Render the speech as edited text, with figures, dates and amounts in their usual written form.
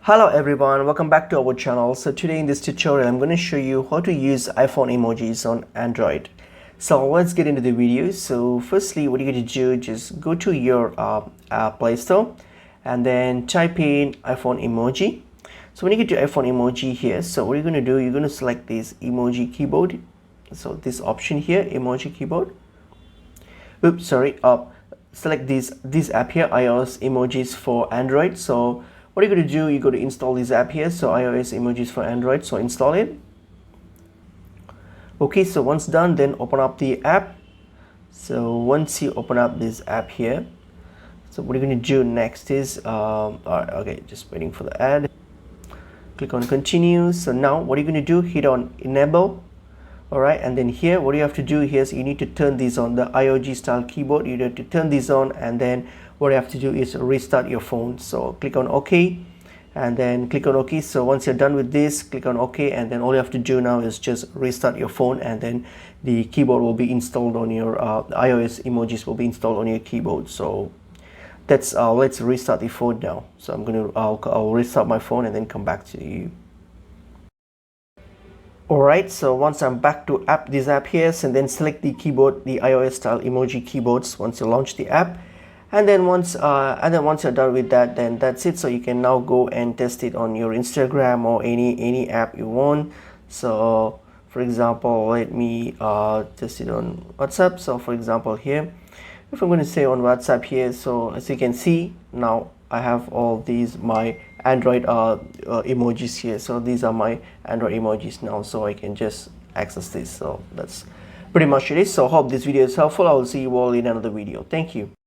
Hello everyone, welcome back to our channel. So today in this tutorial I'm going to show you how to use iPhone emojis on Android. So let's get into the video. So firstly, what you're going to do, just go to your Play Store and then type in iPhone emoji. So when you get to iPhone emoji here, so what you're going to do, you're going to select this emoji keyboard. So this option here, emoji keyboard. Oops, sorry, select this app here, iOS emojis for Android. So what you're going to do, you go to install this app here, so iOS emojis for Android, so install it. Okay, so once done, then open up the app. So once you open up this app here, so what you're going to do next is okay, just waiting for the ad. Click on continue. So now what you're going to do, hit on enable. Alright, and then here what you have to do here is you need to turn this on, the IOG style keyboard. You have to turn this on, and then what you have to do is restart your phone. So click on OK and then click on OK. So once you're done with this, click on OK, and then all you have to do now is just restart your phone, and then the keyboard will be installed on your iOS emojis will be installed on your keyboard. So that's let's restart the phone now. So I'll restart my phone and then come back to you. Alright, so once I'm back to this app here, and then select the keyboard, the iOS style emoji keyboards once you launch the app, and then once you're done with that, then that's it. So you can now go and test it on your Instagram or any app you want. So for example, let me test it on WhatsApp. So for example here, if I'm going to say on WhatsApp here, so as you can see now I have all these my Android emojis here. So these are my Android emojis now, so I can just access this. So that's pretty much it is. So hope this video is helpful. I will see you all in another video. Thank you.